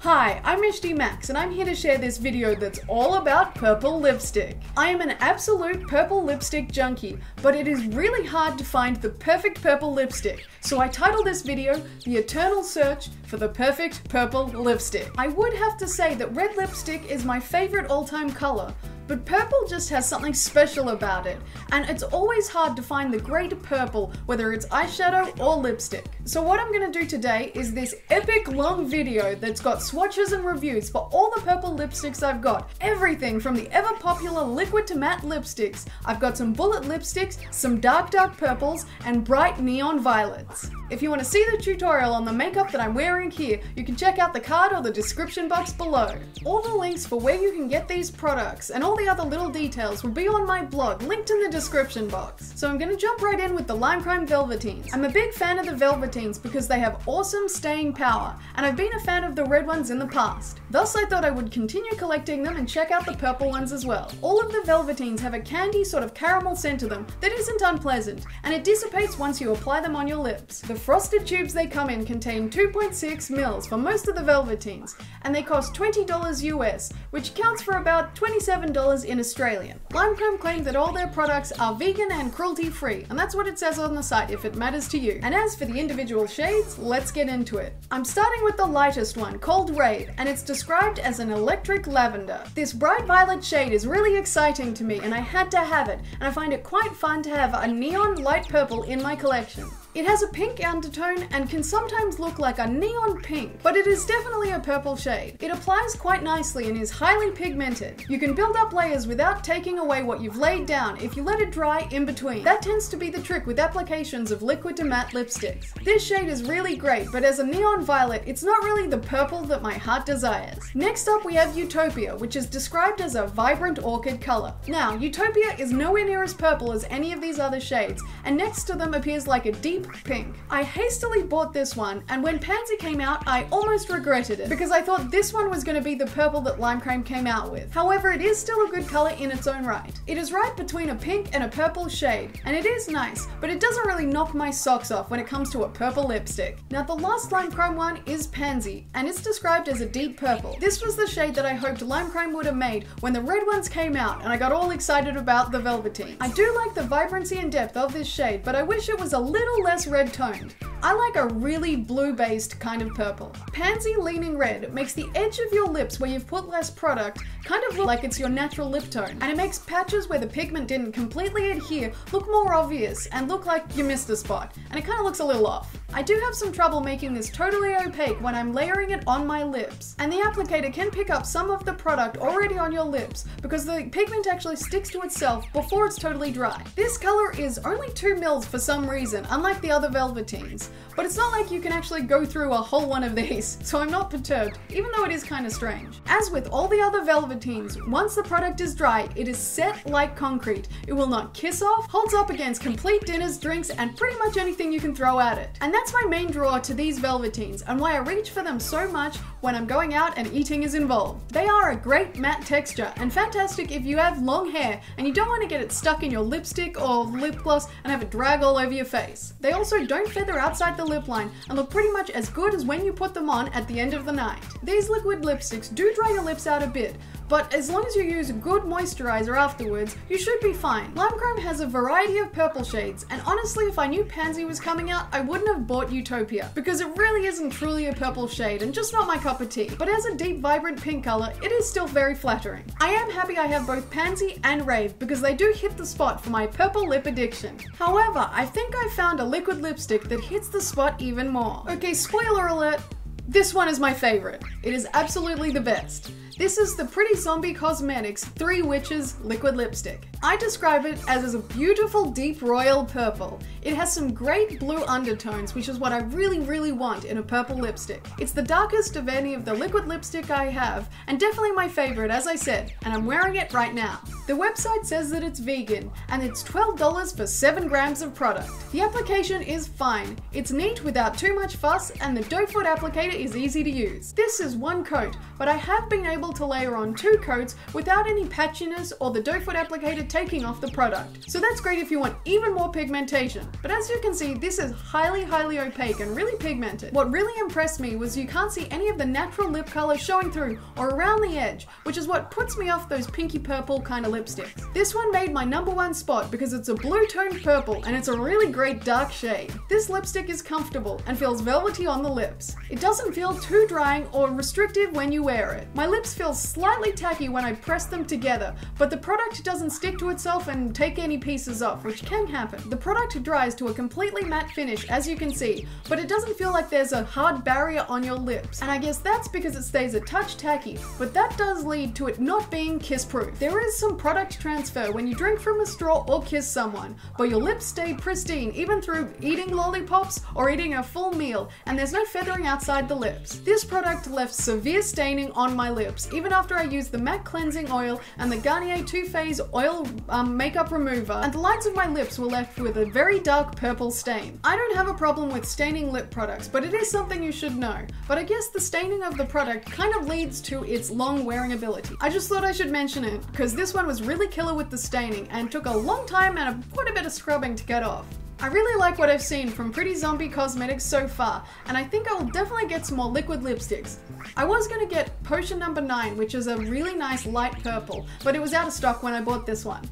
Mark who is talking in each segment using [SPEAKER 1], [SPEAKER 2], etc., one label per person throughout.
[SPEAKER 1] Hi, I'm HD Max and I'm here to share this video that's all about purple lipstick. I am an absolute purple lipstick junkie, but it is really hard to find the perfect purple lipstick, so I titled this video, The Eternal Search for the Perfect Purple Lipstick. I would have to say that red lipstick is my favorite all-time color, but purple just has something special about it, and it's always hard to find the great purple, whether it's eyeshadow or lipstick. So what I'm gonna do today is this epic long video that's got swatches and reviews for all the purple lipsticks I've got. Everything from the ever popular liquid to matte lipsticks. I've got some bullet lipsticks, some dark purples, and bright neon violets. If you want to see the tutorial on the makeup that I'm wearing here, you can check out the card or the description box below. All the links for where you can get these products and all the other little details will be on my blog, linked in the description box. So I'm going to jump right in with the Lime Crime Velveteens. I'm a big fan of the Velveteens because they have awesome staying power, and I've been a fan of the red ones in the past. Thus I thought I would continue collecting them and check out the purple ones as well. All of the Velveteens have a candy sort of caramel scent to them that isn't unpleasant, and it dissipates once you apply them on your lips. The frosted tubes they come in contain 2.6 mils for most of the Velveteens, and they cost $20 US, which counts for about $27 in Australian. Lime Crime claim that all their products are vegan and cruelty-free, and that's what it says on the site if it matters to you. And as for the individual shades, let's get into it. I'm starting with the lightest one, called Rave, and it's described as an electric lavender. This bright violet shade is really exciting to me, and I had to have it, and I find it quite fun to have a neon light purple in my collection. It has a pink undertone and can sometimes look like a neon pink, but it is definitely a purple shade. It applies quite nicely and is highly pigmented. You can build up layers without taking away what you've laid down if you let it dry in between. That tends to be the trick with applications of liquid to matte lipsticks. This shade is really great, but as a neon violet, it's not really the purple that my heart desires. Next up we have Utopia, which is described as a vibrant orchid color. Now, Utopia is nowhere near as purple as any of these other shades, and next to them appears like a deep pink. I hastily bought this one, and when Pansy came out, I almost regretted it because I thought this one was going to be the purple that Lime Crime came out with. However, it is still a good color in its own right. It is right between a pink and a purple shade, and it is nice, but it doesn't really knock my socks off when it comes to a purple lipstick. Now, the last Lime Crime one is Pansy, and it's described as a deep purple. This was the shade that I hoped Lime Crime would have made when the red ones came out, and I got all excited about the Velveteen. I do like the vibrancy and depth of this shade, but I wish it was a little less red toned. I like a really blue-based kind of purple. Pansy Leaning Red makes the edge of your lips where you've put less product kind of look like it's your natural lip tone, and it makes patches where the pigment didn't completely adhere look more obvious and look like you missed a spot, and it kind of looks a little off. I do have some trouble making this totally opaque when I'm layering it on my lips, and the applicator can pick up some of the product already on your lips because the pigment actually sticks to itself before it's totally dry. This color is only 2 mils for some reason, unlike the other Velveteens, but it's not like you can actually go through a whole one of these, so I'm not perturbed, even though it is kind of strange. As with all the other Velveteens, once the product is dry, it is set like concrete. It will not kiss off, holds up against complete dinners, drinks, and pretty much anything you can throw at it. And that's my main draw to these Velveteens, and why I reach for them so much when I'm going out and eating is involved. They are a great matte texture, and fantastic if you have long hair and you don't want to get it stuck in your lipstick or lip gloss and have it drag all over your face. They also don't feather outside the lip line and look pretty much as good as when you put them on at the end of the night. These liquid lipsticks do dry your lips out a bit, but as long as you use a good moisturizer afterwards, you should be fine. Lime Crime has a variety of purple shades, and honestly, if I knew Pansy was coming out, I wouldn't have bought Utopia, because it really isn't truly a purple shade and just not my cup of tea. But as a deep, vibrant pink color, it is still very flattering. I am happy I have both Pansy and Rave because they do hit the spot for my purple lip addiction. However, I think I found a liquid lipstick that hits the spot even more. Okay, spoiler alert, this one is my favorite. It is absolutely the best. This is the Pretty Zombie Cosmetics 3 Witches liquid lipstick. I describe it as a beautiful deep royal purple. It has some great blue undertones, which is what I really want in a purple lipstick. It's the darkest of any of the liquid lipstick I have, and definitely my favorite, as I said, and I'm wearing it right now. The website says that it's vegan, and it's $12 for 7 grams of product. The application is fine. It's neat without too much fuss, and the doe foot applicator is easy to use. This is one coat, but I have been able to layer on 2 coats without any patchiness or the doe foot applicator it taking off the product. So that's great if you want even more pigmentation. But as you can see, this is highly opaque and really pigmented. What really impressed me was you can't see any of the natural lip color showing through or around the edge, which is what puts me off those pinky purple kind of lipsticks. This one made my #1 spot because it's a blue toned purple and it's a really great dark shade. This lipstick is comfortable and feels velvety on the lips. It doesn't feel too drying or restrictive when you wear it. My lips feel slightly tacky when I press them together, but the product doesn't stick to itself and take any pieces off, which can happen. The product dries to a completely matte finish, as you can see, but it doesn't feel like there's a hard barrier on your lips, and I guess that's because it stays a touch tacky, but that does lead to it not being kiss-proof. There is some product transfer when you drink from a straw or kiss someone, but your lips stay pristine even through eating lollipops or eating a full meal, and there's no feathering outside the lips. This product left severe staining on my lips, even after I used the MAC cleansing oil and the Garnier 2-phase oil makeup remover, and the lines of my lips were left with a very dark purple stain. I don't have a problem with staining lip products, but it is something you should know. But I guess the staining of the product kind of leads to its long wearing ability. I just thought I should mention it, because this one was really killer with the staining and took a long time and quite a bit of scrubbing to get off. I really like what I've seen from Pretty Zombie Cosmetics so far, and I think I will definitely get some more liquid lipsticks. I was going to get Potion No. 9, which is a really nice light purple, but it was out of stock when I bought this one.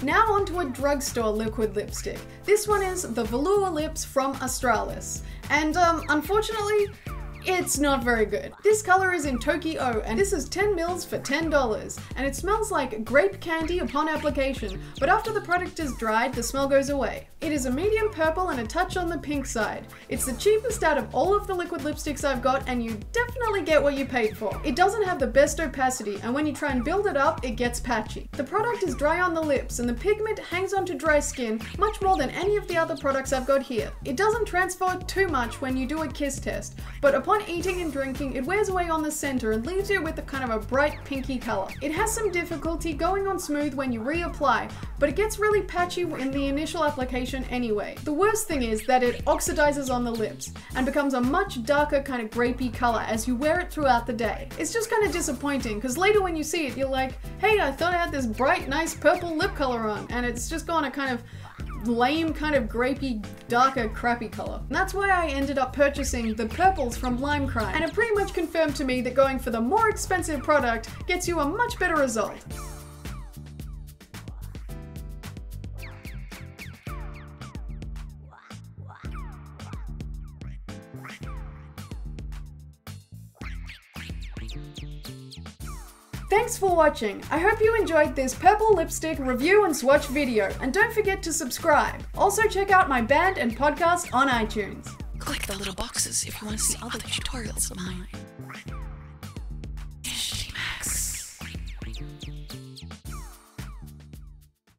[SPEAKER 1] Now onto a drugstore liquid lipstick. This one is the Velour Lips from Australis, and unfortunately, it's not very good. This color is in Tokyo, and this is 10 mils for $10, and it smells like grape candy upon application, but after the product is dried, the smell goes away. It is a medium purple and a touch on the pink side. It's the cheapest out of all of the liquid lipsticks I've got, and you definitely get what you paid for. It doesn't have the best opacity, and when you try and build it up, it gets patchy. The product is dry on the lips, and the pigment hangs onto dry skin much more than any of the other products I've got here. It doesn't transfer too much when you do a kiss test, but upon eating and drinking, it wears away on the center and leaves you with a kind of a bright pinky color. It has some difficulty going on smooth when you reapply, but it gets really patchy in the initial application anyway. The worst thing is that it oxidizes on the lips and becomes a much darker kind of grapey color as you wear it throughout the day. It's just kind of disappointing because later when you see it, you're like, hey, I thought I had this bright, nice purple lip color on, and it's just gone a kind of lame, kind of grapey, darker, crappy color. And that's why I ended up purchasing the purples from Lime Crime, and it pretty much confirmed to me that going for the more expensive product gets you a much better result. Thanks for watching. I hope you enjoyed this purple lipstick review and swatch video, and don't forget to subscribe. Also check out my band and podcast on iTunes.
[SPEAKER 2] Click the little boxes if you want to see other tutorials of mine. Max.